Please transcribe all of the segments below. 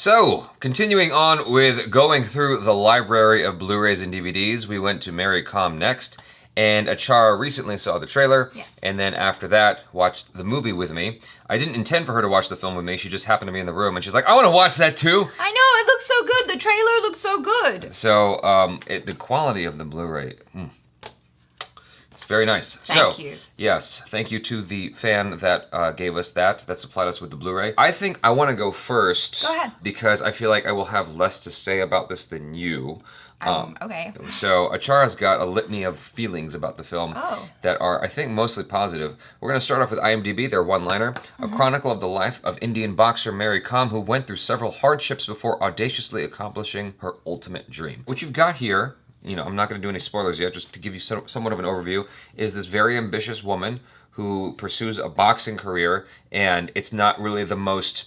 So, continuing on with going through the library of Blu-rays and DVDs, we went to Mary Com next, and Achara recently saw the trailer, and then after that, watched the movie with me. I didn't intend for her to watch the film with me, she just happened to be in the room, and she's like, I want to watch that too! I know, it looks so good, the trailer looks so good! So, the quality of the Blu-ray, it's very nice. Thank you. Yes, thank you to the fan that gave us that supplied us with the Blu-ray. I think I want to go first. Go ahead. Because I feel like I will have less to say about this than you. Okay. So Achara's got a litany of feelings about the film that are, I think, mostly positive. We're going to start off with IMDb, their one-liner. A chronicle of the life of Indian boxer Mary Com, who went through several hardships before audaciously accomplishing her ultimate dream. What you've got here, you know, I'm not going to do any spoilers yet, just to give you somewhat of an overview, is this very ambitious woman who pursues a boxing career, and it's not really the most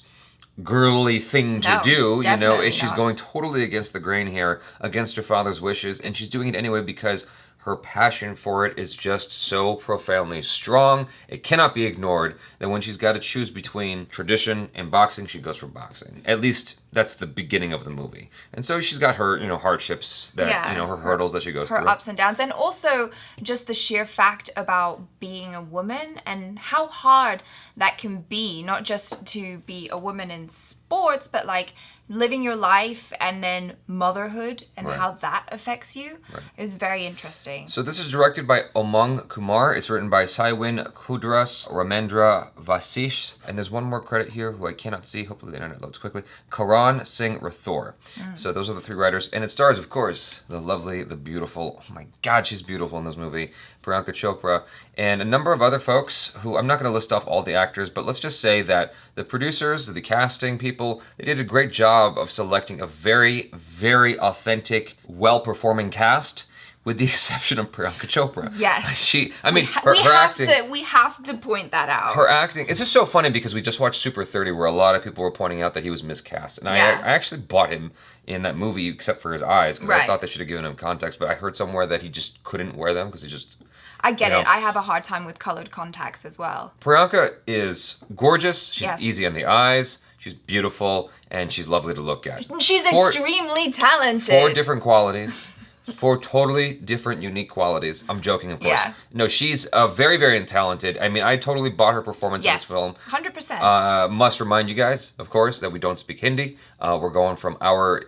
girly thing to do, you know, she's going totally against the grain here, against her father's wishes, and she's doing it anyway because her passion for it is just so profoundly strong, it cannot be ignored, that when she's got to choose between tradition and boxing, she goes for boxing. At least that's the beginning of the movie. And so she's got her, you know, hardships that, you know, her hurdles that she goes through. Her ups and downs, and also just the sheer fact about being a woman and how hard that can be, not just to be a woman in sports, but like living your life and then motherhood and how that affects you. It was very interesting. So this is directed by Omung Kumar. It's written by Saiwin Kudras, Ramendra Vasish, and there's one more credit here who I cannot see. Hopefully the internet loads quickly. Karan Singh Rathore. So those are the three writers, and it stars, of course, the lovely, the beautiful, oh my God, she's beautiful in this movie, Priyanka Chopra, and a number of other folks who, I'm not going to list off all the actors, but let's just say that the producers, the casting people, they did a great job of selecting a very, very authentic, well-performing cast, with the exception of Priyanka Chopra. Yes. Her acting. We have to point that out. Her acting, it's just so funny because we just watched Super 30 where a lot of people were pointing out that he was miscast. And I actually bought him in that movie except for his eyes because I thought they should have given him context, but I heard somewhere that he just couldn't wear them because he just... I get it. I have a hard time with colored contacts as well. Priyanka is gorgeous. She's easy on the eyes. She's beautiful, and she's lovely to look at. She's extremely talented. 4 different qualities. 4 totally different, unique qualities. I'm joking, of course. Yeah. No, she's very, very talented. I mean, I totally bought her performance in this film. 100%. Must remind you guys, of course, that we don't speak Hindi. We're going from our,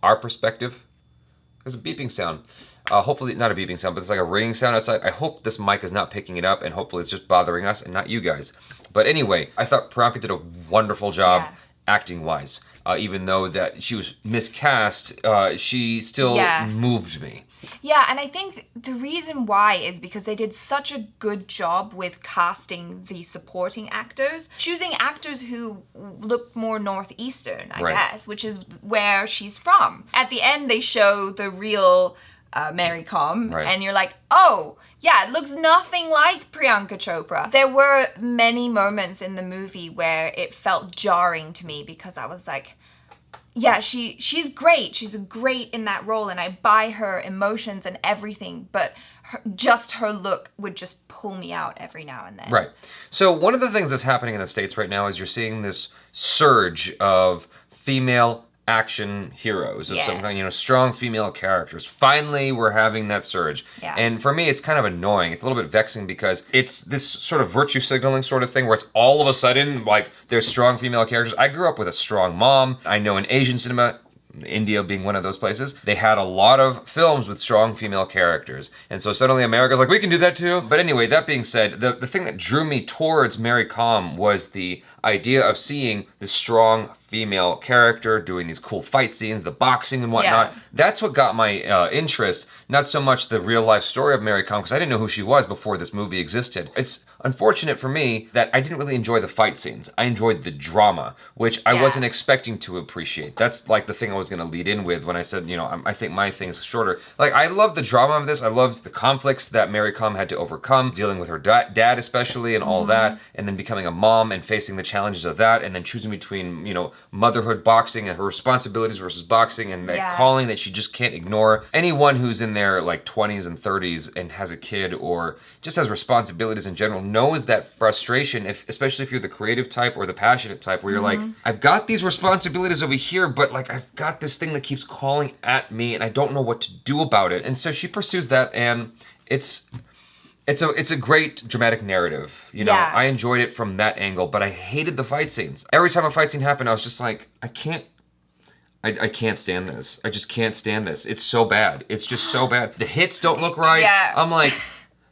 our perspective. There's a beeping sound. Hopefully, not a beeping sound, but it's like a ringing sound outside. I hope this mic is not picking it up, and hopefully it's just bothering us and not you guys. But anyway, I thought Priyanka did a wonderful job acting-wise. Even though that she was miscast, she still moved me. Yeah, and I think the reason why is because they did such a good job with casting the supporting actors, choosing actors who look more Northeastern, I guess, which is where she's from. At the end, they show the real Mary Com, and you're like, oh, yeah, it looks nothing like Priyanka Chopra. There were many moments in the movie where it felt jarring to me because I was like, yeah, she's great. She's great in that role, and I buy her emotions and everything, but just her look would just pull me out every now and then. Right. So one of the things that's happening in the States right now is you're seeing this surge of female action heroes of some kind, strong female characters. Finally, we're having that surge. Yeah. And for me, it's kind of annoying. It's a little bit vexing because it's this sort of virtue signaling sort of thing where it's all of a sudden, like, there's strong female characters. I grew up with a strong mom. I know in Asian cinema, India being one of those places, they had a lot of films with strong female characters. And so suddenly America's like, we can do that too. But anyway, that being said, the thing that drew me towards Mary Com was the idea of seeing this strong female character doing these cool fight scenes, the boxing and whatnot. Yeah. That's what got my interest, not so much the real life story of Mary Com, because I didn't know who she was before this movie existed. It's unfortunate for me that I didn't really enjoy the fight scenes. I enjoyed the drama, which I wasn't expecting to appreciate. That's like the thing I was going to lead in with when I said, I think my thing's shorter. Like, I love the drama of this. I loved the conflicts that Mary Com had to overcome, dealing with her dad especially and all that, and then becoming a mom and facing the challenges of that, and then choosing between, motherhood, boxing, and her responsibilities versus boxing, and that calling that she just can't ignore. Anyone who's in their like 20s and 30s and has a kid or just has responsibilities in general knows that frustration, especially if you're the creative type or the passionate type, where you're like, I've got these responsibilities over here, but like I've got this thing that keeps calling at me and I don't know what to do about it. And so she pursues that, and it's a great dramatic narrative. You know, I enjoyed it from that angle, but I hated the fight scenes. Every time a fight scene happened, I was just like, I can't stand this. I just can't stand this. It's so bad. It's just so bad. The hits don't look right. Yeah. I'm like,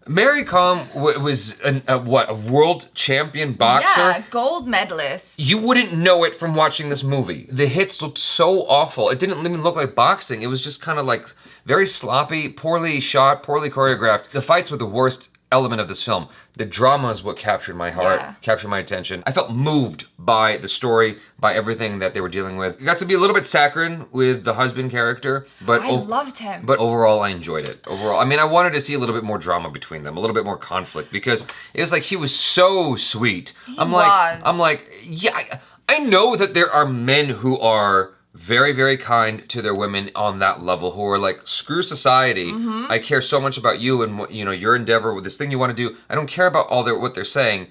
Mary Com was a world champion boxer? Yeah, gold medalist. You wouldn't know it from watching this movie. The hits looked so awful. It didn't even look like boxing. It was just kind of like very sloppy, poorly shot, poorly choreographed. The fights were the worst element of this film. The drama is what captured my heart, captured my attention. I felt moved by the story, by everything that they were dealing with. It got to be a little bit saccharine with the husband character, but I loved him. But overall, I enjoyed it. Overall, I mean, I wanted to see a little bit more drama between them, a little bit more conflict, because it was like he was so sweet. I'm like, yeah, I know that there are men who are very, very kind to their women on that level, who are like, screw society. I care so much about you and what, you know, your endeavor with this thing you want to do. I don't care about what they're saying.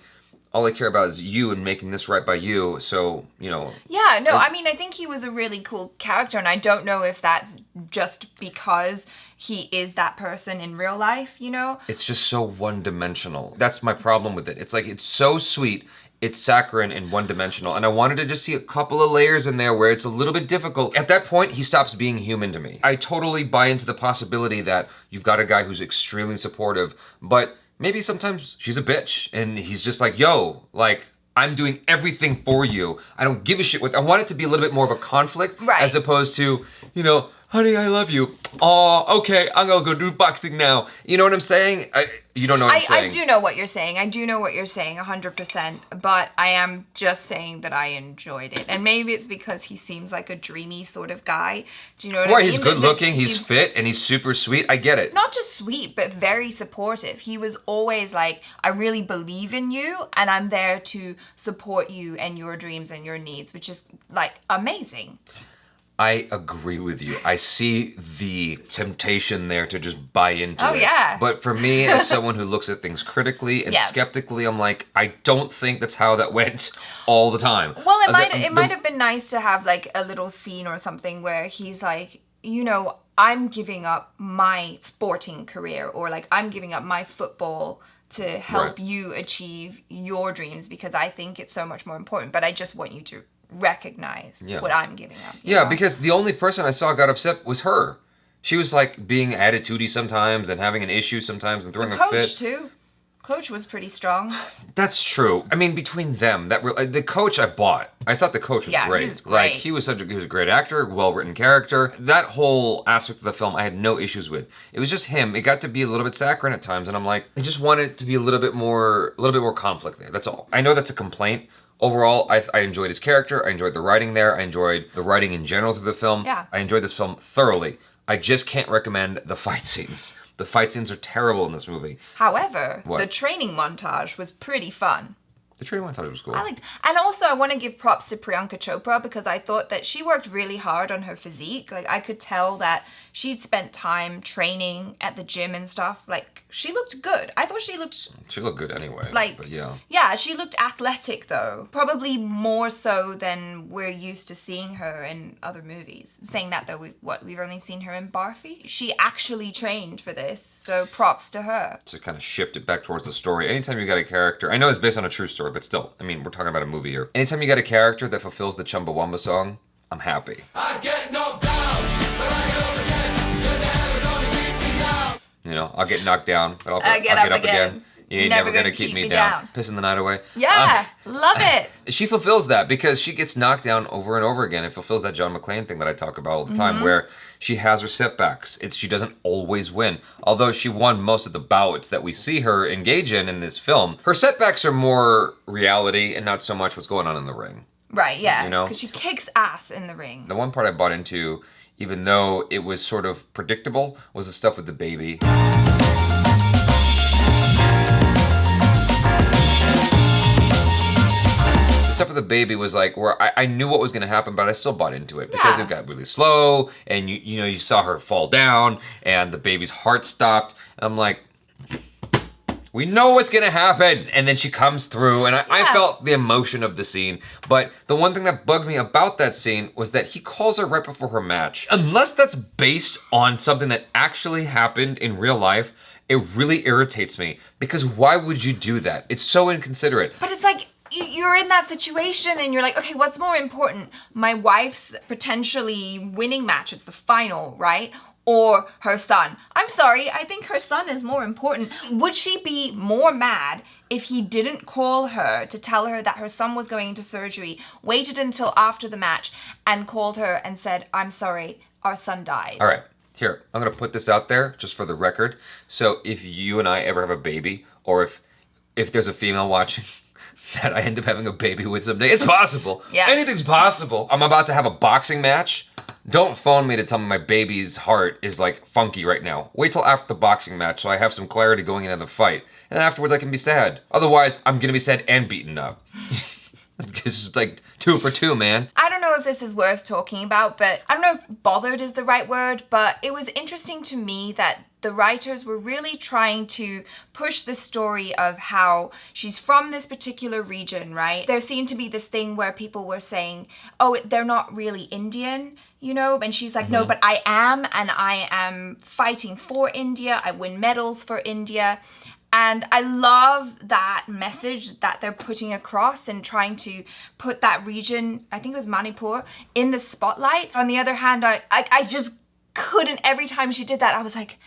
All I care about is you and making this right by you. So, you know. Yeah, no, I mean, I think he was a really cool character, and I don't know if that's just because he is that person in real life, you know? It's just so one-dimensional. That's my problem with it. It's like, it's so sweet. It's saccharine and one-dimensional, and I wanted to just see a couple of layers in there where it's a little bit difficult. At that point, he stops being human to me. I totally buy into the possibility that you've got a guy who's extremely supportive, but maybe sometimes she's a bitch, and he's just like, yo, like, I'm doing everything for you. I don't give a shit what. I want it to be a little bit more of a conflict, as opposed to, you know, honey, I love you. Oh, okay, I'm gonna go do boxing now. You know what I'm saying? You don't know what I'm saying. I do know what you're saying. I do know what you're saying 100%, but I am just saying that I enjoyed it. And maybe it's because he seems like a dreamy sort of guy. Do you know what I mean? He's good looking, he's fit, and he's super sweet. I get it. Not just sweet, but very supportive. He was always like, I really believe in you, and I'm there to support you and your dreams and your needs, which is like amazing. I agree with you. I see the temptation there to just buy into it. Oh, yeah. But for me, as someone who looks at things critically and skeptically, I'm like, I don't think that's how that went all the time. Well, it might have been nice to have like a little scene or something where he's like, you know, I'm giving up my sporting career, or like I'm giving up my football to help you achieve your dreams because I think it's so much more important. But I just want you to recognize what I'm giving up. Yeah, because the only person I saw got upset was her. She was like being attitudey sometimes and having an issue sometimes and throwing a fit. Coach too. Coach was pretty strong. That's true. I mean, between them, the coach I bought. I thought the coach was great. He was great. Like he was a great actor, well-written character. That whole aspect of the film I had no issues with. It was just him. It got to be a little bit saccharine at times, and I'm like, I just wanted it to be a little bit more conflict there. That's all. I know that's a complaint. Overall, I enjoyed his character. I enjoyed the writing there. I enjoyed the writing in general through the film. Yeah. I enjoyed this film thoroughly. I just can't recommend the fight scenes. The fight scenes are terrible in this movie. However, the training montage was pretty fun. The training montage was cool. And also I want to give props to Priyanka Chopra because I thought that she worked really hard on her physique. Like I could tell that she'd spent time training at the gym and stuff. Like she looked good. I thought she looked good anyway. But yeah, she looked athletic though. Probably more so than we're used to seeing her in other movies. Saying that though, we've only seen her in Barfi. She actually trained for this, so props to her. To kind of shift it back towards the story. Anytime you got a character, I know it's based on a true story, but still, I mean, we're talking about a movie here. Anytime you got a character that fulfills the Chumbawamba song, I'm happy. I get knocked down, but I get up again. You're never gonna keep me down. You know, I'll get knocked down, but I'll get up again. You ain't never gonna keep me down. Pissing the night away. Yeah, love it. She fulfills that because she gets knocked down over and over again. It fulfills that John McClane thing that I talk about all the time, where she has her setbacks. She doesn't always win. Although she won most of the bouts that we see her engage in this film, her setbacks are more reality and not so much what's going on in the ring. Right, yeah. You know? Because she kicks ass in the ring. The one part I bought into, even though it was sort of predictable, was the stuff with the baby. stuff with the baby was like where I knew what was going to happen, but I still bought into it because it got really slow, and you saw her fall down, and the baby's heart stopped, and I'm like, we know what's gonna happen, and then she comes through, and I felt the emotion of the scene. But the one thing that bugged me about that scene was that he calls her right before her match. Unless that's based on something that actually happened in real life, it really irritates me, because why would you do that? It's so inconsiderate. But it's like, you're in that situation and you're like, okay, what's more important? My wife's potentially winning match, it's the final, right? Or her son. I'm sorry, I think her son is more important. Would she be more mad if he didn't call her to tell her that her son was going into surgery, waited until after the match, and called her and said, I'm sorry, our son died? All right, here, I'm gonna put this out there just for the record. So if you and I ever have a baby, or if there's a female watching that I end up having a baby with someday, it's possible. Yeah. Anything's possible. I'm about to have a boxing match. Don't phone me to tell me my baby's heart is like funky right now. Wait till after the boxing match so I have some clarity going into the fight. And then afterwards I can be sad. Otherwise, I'm gonna be sad and beaten up. It's just like 2 for 2, man. I don't know if this is worth talking about, but I don't know if bothered is the right word, but it was interesting to me that the writers were really trying to push the story of how she's from this particular region, right? There seemed to be this thing where people were saying, oh, they're not really Indian, you know? And she's like, no, but I am, and I am fighting for India. I win medals for India. And I love that message that they're putting across and trying to put that region, I think it was Manipur, in the spotlight. On the other hand, I just couldn't, every time she did that, I was like,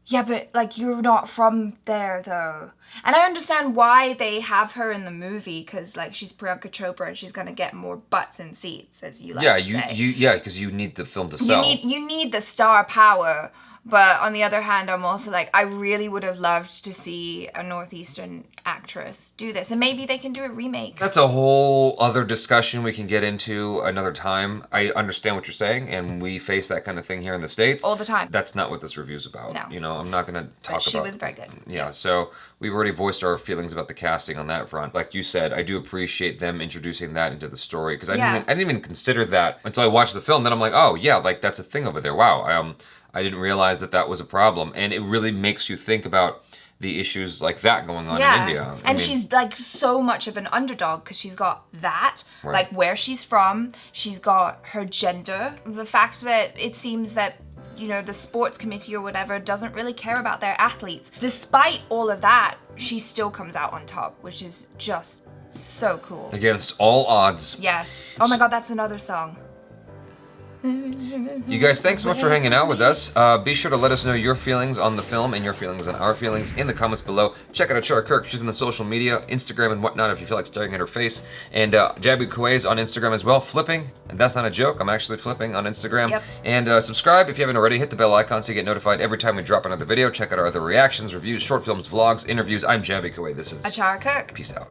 yeah, but like, you're not from there though. And I understand why they have her in the movie, because like she's Priyanka Chopra and she's gonna get more butts in seats, as you like to say. Because you need the film to sell. You need the star power. But on the other hand, I'm also like, I really would have loved to see a Northeastern actress do this. And maybe they can do a remake. That's a whole other discussion we can get into another time. I understand what you're saying, and we face that kind of thing here in the States. All the time. That's not what this review's about. No. You know, I'm not going to talk about... She was very good. Yeah, so we've already voiced our feelings about the casting on that front. Like you said, I do appreciate them introducing that into the story, because I didn't even consider that until I watched the film. Then I'm like, oh, yeah, like that's a thing over there. Wow, I didn't realize that was a problem. And it really makes you think about the issues like that going on in India. And she's like so much of an underdog because she's got that, like where she's from, she's got her gender, the fact that it seems that, you know, the sports committee or whatever doesn't really care about their athletes. Despite all of that, she still comes out on top, which is just so cool. Against all odds. Yes. Oh my God, that's another song. You guys, thanks so much for hanging out with us. Be sure to let us know your feelings on the film and your feelings on our feelings in the comments below. Check out Achara KIRK. She's on the social media, Instagram and whatnot, if you feel like staring at her face. And Jaby KOAY on Instagram as well, flipping. And that's not a joke. I'm actually flipping on Instagram. Yep. And subscribe if you haven't already. Hit the bell icon so you get notified every time we drop another video. Check out our other reactions, reviews, short films, vlogs, interviews. I'm Jaby KOAY. This is Achara KIRK. Peace out.